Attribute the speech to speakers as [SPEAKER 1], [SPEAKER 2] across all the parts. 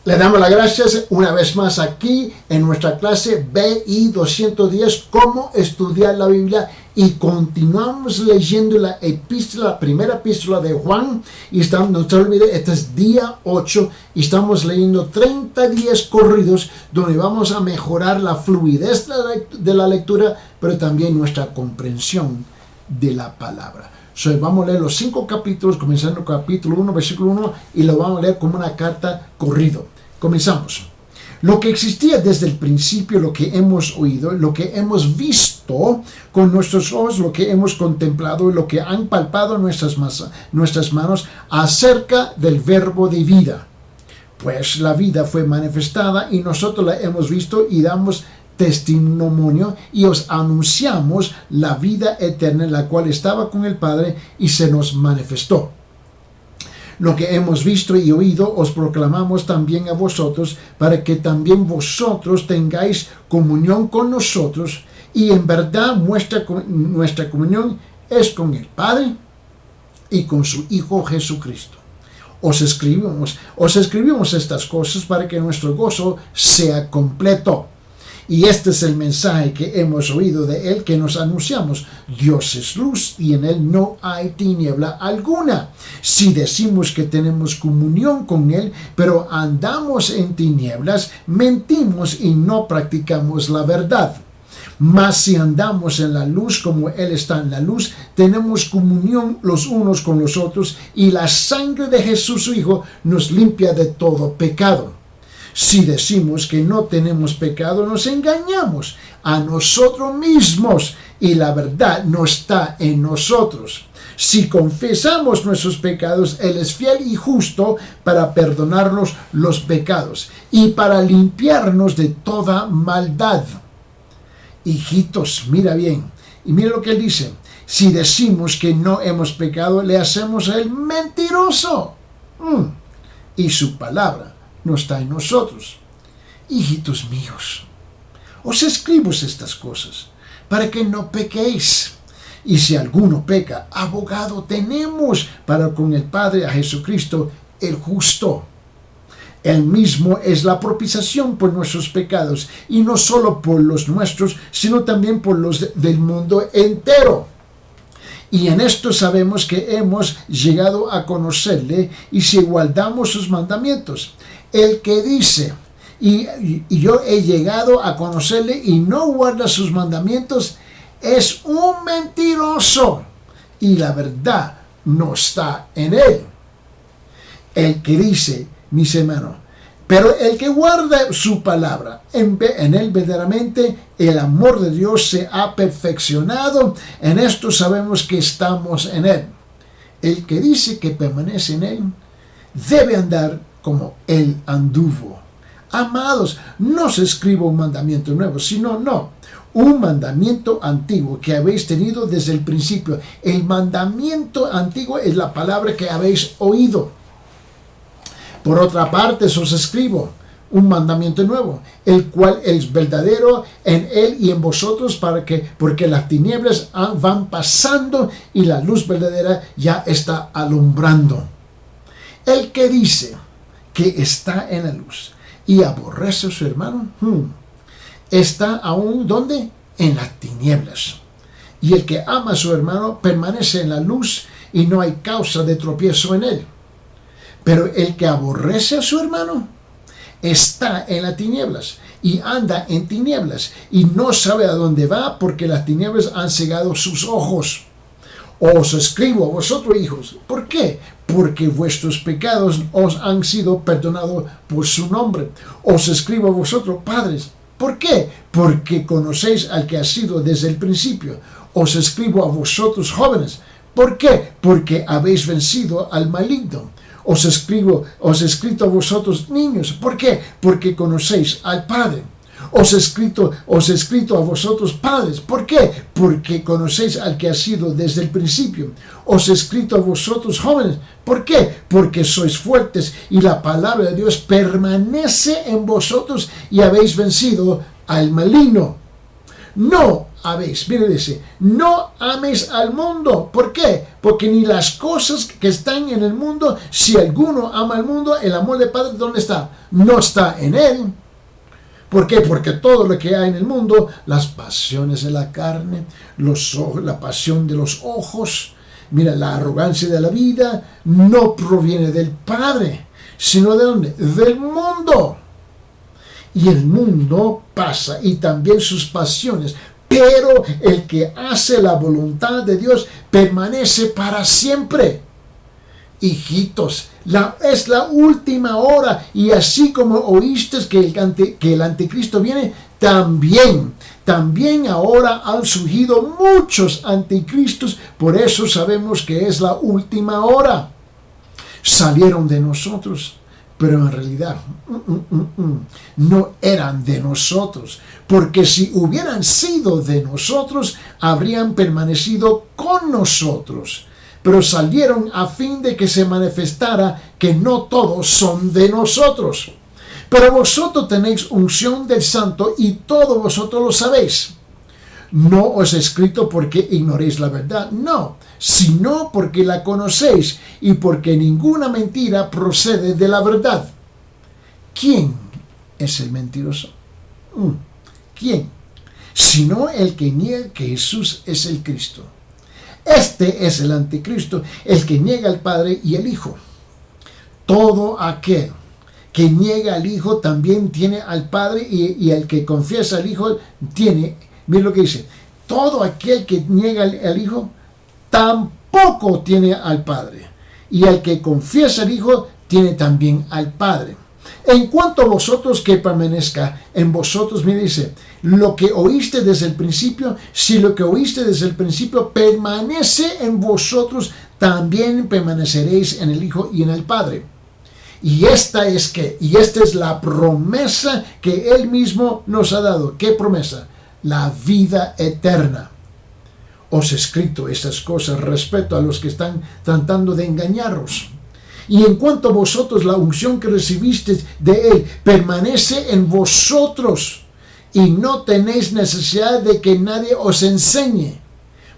[SPEAKER 1] Le damos las gracias una vez más aquí en nuestra clase BI 210, cómo estudiar la Biblia, y continuamos leyendo la primera epístola de Juan, y no se olvide, este es día 8 y estamos leyendo 30 días corridos donde vamos a mejorar la fluidez de la lectura, pero también nuestra comprensión de la palabra. Vamos a leer los 5 capítulos, comenzando capítulo 1, versículo 1, y lo vamos a leer como una carta corrido. Comenzamos. Lo que existía desde el principio, lo que hemos oído, lo que hemos visto con nuestros ojos, lo que hemos contemplado y lo que han palpado nuestras manos acerca del verbo de vida. Pues la vida fue manifestada y nosotros la hemos visto y damos testimonio y os anunciamos la vida eterna, la cual estaba con el Padre y se nos manifestó. Lo que hemos visto y oído os proclamamos también a vosotros, para que también vosotros tengáis comunión con nosotros, y en verdad nuestra comunión es con el Padre y con su Hijo Jesucristo. Os escribimos estas cosas para que nuestro gozo sea completo. Y este es el mensaje que hemos oído de Él, que nos anunciamos. Dios es luz y en Él no hay tiniebla alguna. Si decimos que tenemos comunión con Él, pero andamos en tinieblas, mentimos y no practicamos la verdad. Mas si andamos en la luz como Él está en la luz, tenemos comunión los unos con los otros, y la sangre de Jesús su Hijo nos limpia de todo pecado. Si decimos que no tenemos pecado, nos engañamos a nosotros mismos y la verdad no está en nosotros. Si confesamos nuestros pecados, Él es fiel y justo para perdonarnos los pecados y para limpiarnos de toda maldad. Hijitos, mira bien, y mira lo que Él dice. Si decimos que no hemos pecado, le hacemos a Él mentiroso. Y su palabra no está en nosotros. Hijitos míos, os escribo estas cosas para que no pequéis. Y si alguno peca, abogado tenemos para con el Padre, a Jesucristo el justo. Él mismo es la propiciación por nuestros pecados, y no solo por los nuestros, sino también por los del mundo entero. Y en esto sabemos que hemos llegado a conocerle, y si guardamos sus mandamientos. El que dice, y yo he llegado a conocerle y no guarda sus mandamientos, es un mentiroso, y la verdad no está en él. El que dice, mis hermanos, pero el que guarda su palabra, en él verdaderamente el amor de Dios se ha perfeccionado. En esto sabemos que estamos en él. El que dice que permanece en él debe andar como Él anduvo. Amados, no os escribo un mandamiento nuevo, sino un mandamiento antiguo que habéis tenido desde el principio. El mandamiento antiguo es la palabra que habéis oído. Por otra parte, os escribo un mandamiento nuevo, el cual es verdadero en Él y en vosotros, porque las tinieblas van pasando y la luz verdadera ya está alumbrando. El que dice que está en la luz y aborrece a su hermano, está aún, ¿dónde? En las tinieblas. Y el que ama a su hermano permanece en la luz y no hay causa de tropiezo en él. Pero el que aborrece a su hermano está en las tinieblas y anda en tinieblas y no sabe a dónde va, porque las tinieblas han cegado sus ojos. Os escribo a vosotros, hijos. ¿Por qué? Porque vuestros pecados os han sido perdonados por su nombre. Os escribo a vosotros, padres. ¿Por qué? Porque conocéis al que ha sido desde el principio. Os escribo a vosotros, jóvenes. ¿Por qué? Porque habéis vencido al maligno. Os he escrito a vosotros, niños. ¿Por qué? Porque conocéis al Padre. Os he escrito a vosotros, padres. ¿Por qué? Porque conocéis al que ha sido desde el principio. Os he escrito a vosotros, jóvenes. ¿Por qué? Porque sois fuertes y la palabra de Dios permanece en vosotros y habéis vencido al maligno. No habéis. Mire, dice, no ames al mundo. ¿Por qué? Porque ni las cosas que están en el mundo, si alguno ama al mundo, el amor del Padre, ¿dónde está? No está en él. ¿Por qué? Porque todo lo que hay en el mundo, las pasiones de la carne, los ojos, la pasión de los ojos, mira, la arrogancia de la vida, no proviene del Padre, sino ¿de dónde? Del mundo. Y el mundo pasa, y también sus pasiones, pero el que hace la voluntad de Dios permanece para siempre. Hijitos, es la última hora, y así como oíste que el anticristo viene, también ahora han surgido muchos anticristos, por eso sabemos que es la última hora. Salieron de nosotros, pero en realidad no eran de nosotros, porque si hubieran sido de nosotros, habrían permanecido con nosotros. Pero salieron a fin de que se manifestara que no todos son de nosotros. Pero vosotros tenéis unción del Santo y todos vosotros lo sabéis. No os he escrito porque ignoréis la verdad, no, sino porque la conocéis y porque ninguna mentira procede de la verdad. ¿Quién es el mentiroso? ¿Quién? Sino el que niega que Jesús es el Cristo. Este es el anticristo, el que niega al Padre y al Hijo. Todo aquel que niega al Hijo también tiene al Padre, y el que confiesa al Hijo tiene, miren lo que dice, todo aquel que niega al Hijo tampoco tiene al Padre, y el que confiesa al Hijo tiene también al Padre. En cuanto a vosotros, que permanezca en vosotros, me dice, lo que oíste desde el principio, si lo que oíste desde el principio permanece en vosotros, también permaneceréis en el Hijo y en el Padre. Y esta es la promesa que Él mismo nos ha dado. ¿Qué promesa? La vida eterna. Os he escrito estas cosas respecto a los que están tratando de engañaros. Y en cuanto a vosotros, la unción que recibisteis de Él permanece en vosotros, y no tenéis necesidad de que nadie os enseñe.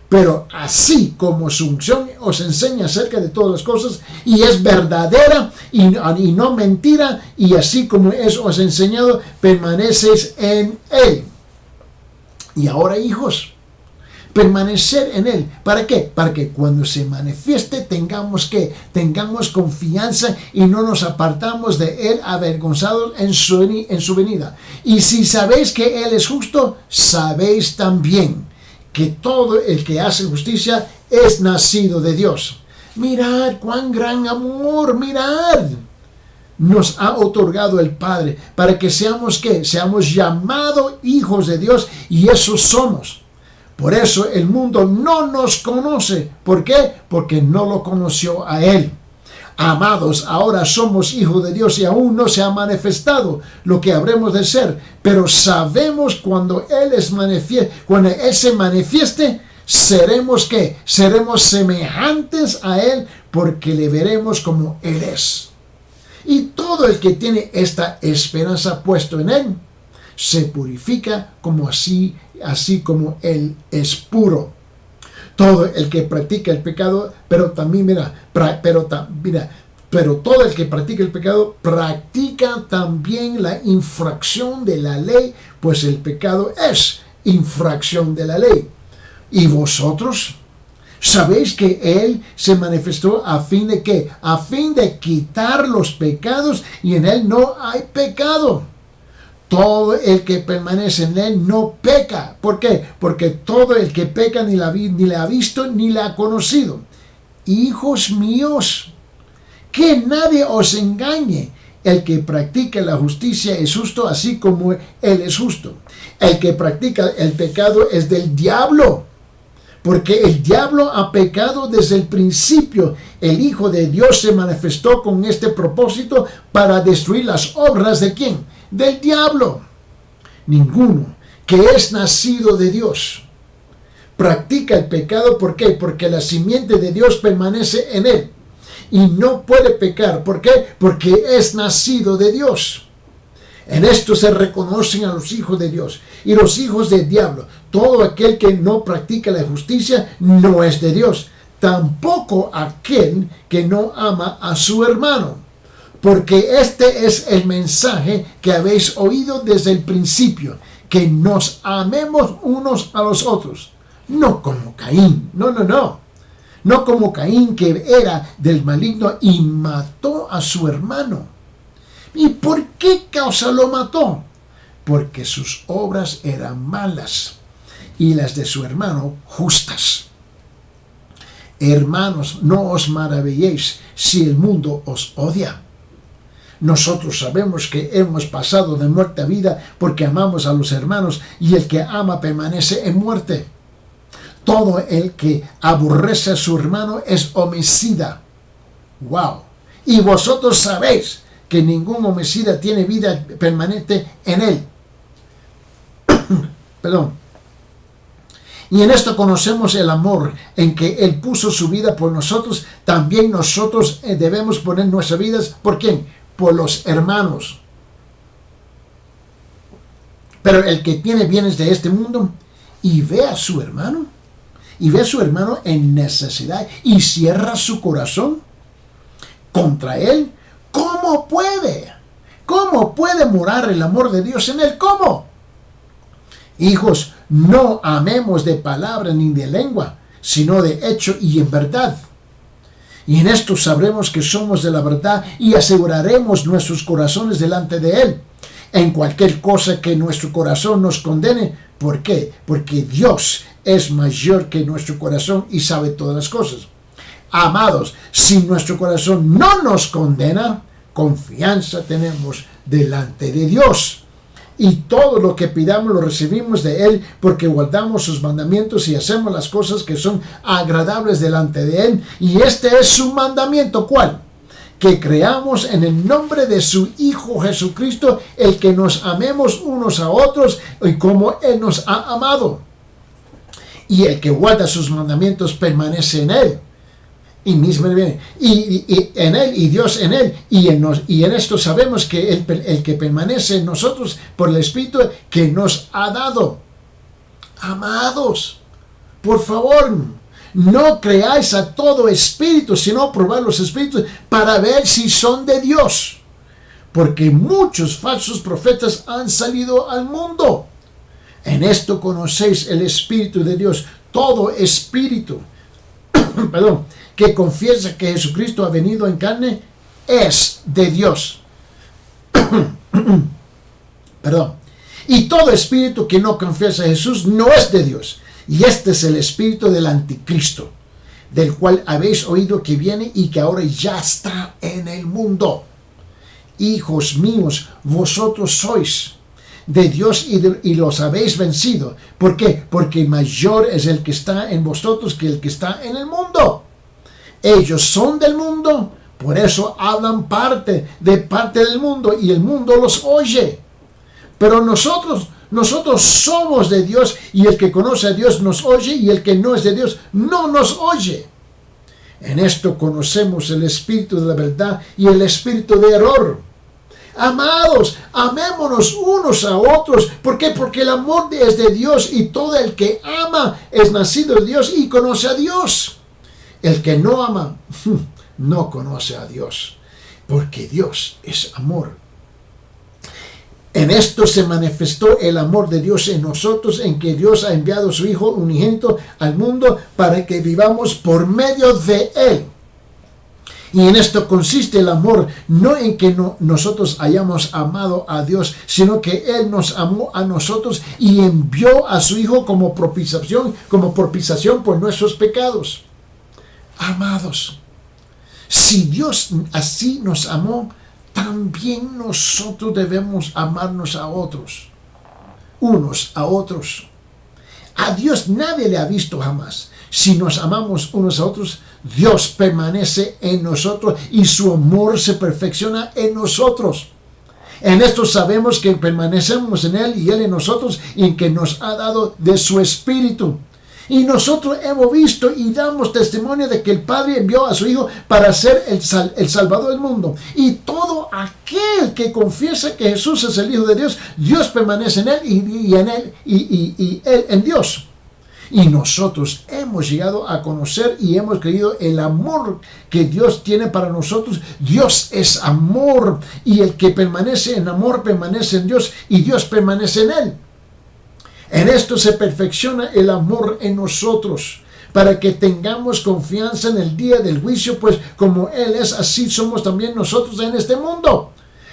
[SPEAKER 1] Pero así como su unción os enseña acerca de todas las cosas, y es verdadera y no mentira, y así como os enseñado, permanecéis en Él. Y ahora, hijos, permanecer en Él. ¿Para qué? Para que cuando se manifieste tengamos confianza y no nos apartamos de Él avergonzados en su venida. Y si sabéis que Él es justo, sabéis también que todo el que hace justicia es nacido de Dios. Mirad cuán gran amor, mirad, nos ha otorgado el Padre para que seamos ¿qué? Seamos llamados hijos de Dios, y eso somos. Por eso el mundo no nos conoce. ¿Por qué? Porque no lo conoció a Él. Amados, ahora somos hijos de Dios y aún no se ha manifestado lo que habremos de ser. Pero sabemos cuando Él se manifieste, seremos ¿qué? Seremos semejantes a Él, porque le veremos como Él es. Y todo el que tiene esta esperanza puesto en Él, se purifica como así como Él es puro. Todo el que practica el pecado, pero todo el que practica el pecado practica también la infracción de la ley, pues el pecado es infracción de la ley. ¿Y vosotros? ¿Sabéis que Él se manifestó a fin de qué? A fin de quitar los pecados, y en Él no hay pecado. Todo el que permanece en Él no peca. ¿Por qué? Porque todo el que peca ni la ha visto ni la ha conocido. Hijos míos, que nadie os engañe. El que practica la justicia es justo, así como Él es justo. El que practica el pecado es del diablo, porque el diablo ha pecado desde el principio. El Hijo de Dios se manifestó con este propósito, para destruir las obras ¿de quién? Del diablo. Ninguno que es nacido de Dios practica el pecado. ¿Por qué? Porque la simiente de Dios permanece en él y no puede pecar. ¿Por qué? Porque es nacido de Dios. En esto se reconocen a los hijos de Dios y los hijos del diablo. todo aquel que no practica la justicia no es de Dios. Tampoco aquel que no ama a su hermano. Porque este es el mensaje que habéis oído desde el principio, que nos amemos unos a los otros. No como Caín, no. No como Caín, que era del maligno y mató a su hermano. ¿Y por qué causa lo mató? Porque sus obras eran malas y las de su hermano justas. Hermanos, no os maravilléis si el mundo os odia. Nosotros sabemos que hemos pasado de muerte a vida porque amamos a los hermanos, y el que ama permanece en muerte. Todo el que aborrece a su hermano es homicida. ¡Wow! Y vosotros sabéis que ningún homicida tiene vida permanente en él. Perdón. Y en esto conocemos el amor, en que Él puso su vida por nosotros. También nosotros debemos poner nuestras vidas, ¿por quién? Por los hermanos. Pero el que tiene bienes de este mundo y ve a su hermano, en necesidad, y cierra su corazón contra él, ¿cómo puede? ¿Cómo puede morar el amor de Dios en él? ¿Cómo? Hijos, no amemos de palabra ni de lengua, sino de hecho y en verdad. Y en esto sabremos que somos de la verdad y aseguraremos nuestros corazones delante de Él. En cualquier cosa que nuestro corazón nos condene. ¿Por qué? Porque Dios es mayor que nuestro corazón y sabe todas las cosas. Amados, si nuestro corazón no nos condena, confianza tenemos delante de Dios. Y todo lo que pidamos lo recibimos de Él, porque guardamos sus mandamientos y hacemos las cosas que son agradables delante de Él. Y este es su mandamiento, ¿cuál? Que creamos en el nombre de su Hijo Jesucristo, el que nos amemos unos a otros y como Él nos ha amado. Y el que guarda sus mandamientos permanece en Él. Y en Él, y Dios en Él, y en esto sabemos que el que permanece en nosotros por el Espíritu que nos ha dado. Amados, por favor, no creáis a todo espíritu, sino probad los espíritus para ver si son de Dios. Porque muchos falsos profetas han salido al mundo. En esto conocéis el Espíritu de Dios. Todo espíritu que confiesa que Jesucristo ha venido en carne es de Dios. Y todo espíritu que no confiesa a Jesús no es de Dios. Y este es el espíritu del anticristo, del cual habéis oído que viene y que ahora ya está en el mundo. Hijos míos, vosotros sois de Dios y los habéis vencido. ¿Por qué? Porque mayor es el que está en vosotros que el que está en el mundo. Ellos son del mundo, por eso hablan parte del mundo y el mundo los oye. Pero nosotros somos de Dios, y el que conoce a Dios nos oye, y el que no es de Dios no nos oye. En esto conocemos el espíritu de la verdad y el espíritu de error. Amados, amémonos unos a otros. ¿Por qué? Porque el amor es de Dios, y todo el que ama es nacido de Dios y conoce a Dios. El que no ama no conoce a Dios, porque Dios es amor. En esto se manifestó el amor de Dios en nosotros, en que Dios ha enviado a su Hijo unigénito al mundo para que vivamos por medio de Él. Y en esto consiste el amor, no en que nosotros hayamos amado a Dios, sino que Él nos amó a nosotros y envió a su Hijo como propiciación por nuestros pecados. Amados, si Dios así nos amó, también nosotros debemos amarnos a otros, unos a otros. A Dios nadie le ha visto jamás. Si nos amamos unos a otros, Dios permanece en nosotros y su amor se perfecciona en nosotros. En esto sabemos que permanecemos en Él y Él en nosotros, y en que nos ha dado de su Espíritu. Y nosotros hemos visto y damos testimonio de que el Padre envió a su Hijo para ser el Salvador del mundo. Y todo aquel que confiesa que Jesús es el Hijo de Dios, Dios permanece en él y en él y él en Dios. Y nosotros hemos llegado a conocer y hemos creído el amor que Dios tiene para nosotros. Dios es amor, y el que permanece en amor permanece en Dios y Dios permanece en él. En esto se perfecciona el amor en nosotros, para que tengamos confianza en el día del juicio, pues como Él es, así somos también nosotros en este mundo.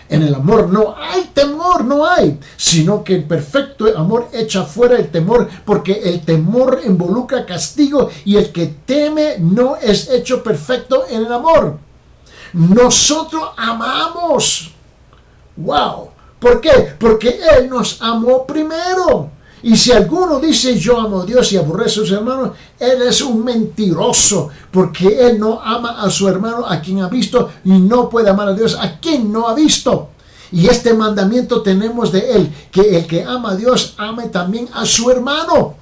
[SPEAKER 1] En el amor no hay temor, no hay, sino que el perfecto amor echa fuera el temor, porque el temor involucra castigo, y el que teme no es hecho perfecto en el amor. Nosotros amamos. ¡Wow! ¿Por qué? Porque Él nos amó primero. Y si alguno dice yo amo a Dios y aborrece a su hermano, él es un mentiroso, porque él no ama a su hermano a quien ha visto, y no puede amar a Dios a quien no ha visto. Y este mandamiento tenemos de él, que el que ama a Dios ame también a su hermano.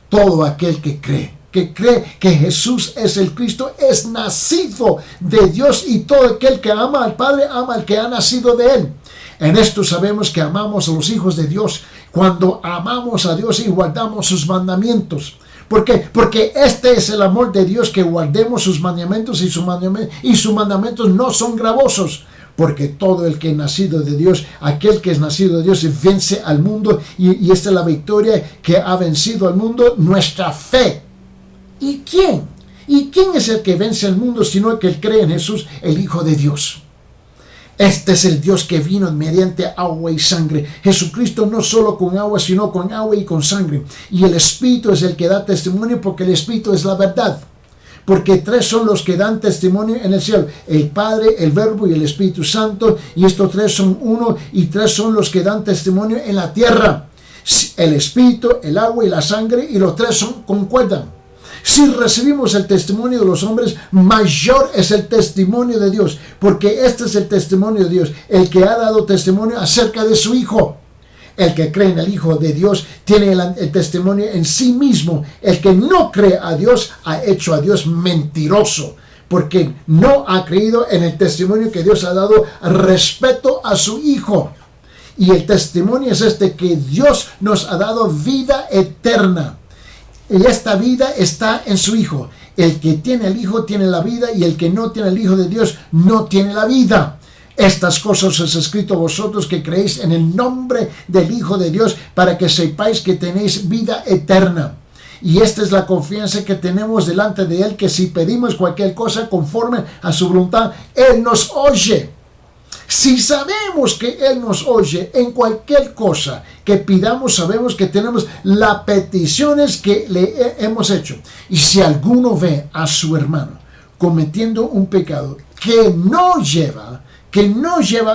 [SPEAKER 1] Todo aquel que cree que Jesús es el Cristo es nacido de Dios, y todo aquel que ama al Padre ama al que ha nacido de él. En esto sabemos que amamos a los hijos de Dios, cuando amamos a Dios y guardamos sus mandamientos. ¿Por qué? Porque este es el amor de Dios, que guardemos sus mandamientos, y sus mandamientos no son gravosos. Porque todo el que es nacido de Dios, aquel que es nacido de Dios, vence al mundo, y esta es la victoria que ha vencido al mundo, nuestra fe. ¿Y quién? ¿Y quién es el que vence al mundo sino el que cree en Jesús, el Hijo de Dios? Este es el Dios que vino mediante agua y sangre. Jesucristo no solo con agua, sino con agua y con sangre. Y el Espíritu es el que da testimonio, porque el Espíritu es la verdad. Porque tres son los que dan testimonio en el cielo: el Padre, el Verbo y el Espíritu Santo. Y estos tres son uno, y tres son los que dan testimonio en la tierra: el Espíritu, el agua y la sangre, y los tres concuerdan. Si recibimos el testimonio de los hombres, mayor es el testimonio de Dios, porque este es el testimonio de Dios, el que ha dado testimonio acerca de su Hijo. El que cree en el Hijo de Dios tiene el testimonio en sí mismo. El que no cree a Dios ha hecho a Dios mentiroso, porque no ha creído en el testimonio que Dios ha dado respecto a su Hijo. Y el testimonio es este, que Dios nos ha dado vida eterna. Y esta vida está en su Hijo. El que tiene el Hijo tiene la vida, y el que no tiene el Hijo de Dios no tiene la vida. Estas cosas os he escrito a vosotros que creéis en el nombre del Hijo de Dios, para que sepáis que tenéis vida eterna. Y esta es la confianza que tenemos delante de Él, que si pedimos cualquier cosa conforme a su voluntad, Él nos oye. Si sabemos que Él nos oye en cualquier cosa que pidamos, sabemos que tenemos las peticiones que le hemos hecho. Y si alguno ve a su hermano cometiendo un pecado que no lleva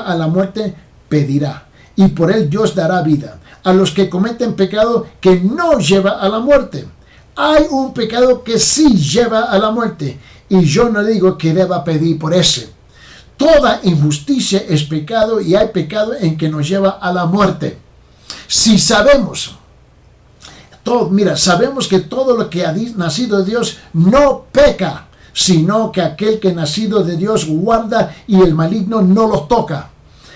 [SPEAKER 1] a la muerte, pedirá, y por él Dios dará vida a los que cometen pecado que no lleva a la muerte. Hay un pecado que sí lleva a la muerte, y yo no digo que deba pedir por ese. Toda injusticia es pecado, y hay pecado en que nos lleva a la muerte. Si sabemos, sabemos que todo lo que ha nacido de Dios no peca, sino que aquel que nacido de Dios guarda, y el maligno no lo toca.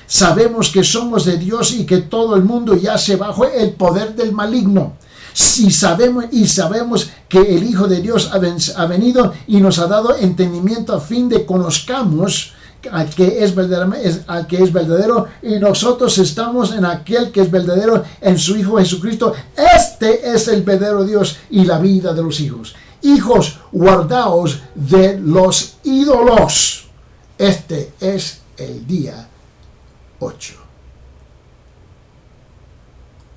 [SPEAKER 1] Sabemos que somos de Dios, y que todo el mundo yace bajo el poder del maligno. Si sabemos que el Hijo de Dios ha venido y nos ha dado entendimiento, a fin de conozcamos al que es verdadero, y nosotros estamos en aquel que es verdadero, en su Hijo Jesucristo. Este es el verdadero Dios y la vida de los hijos. Hijos, guardaos de los ídolos. Este es el día 8.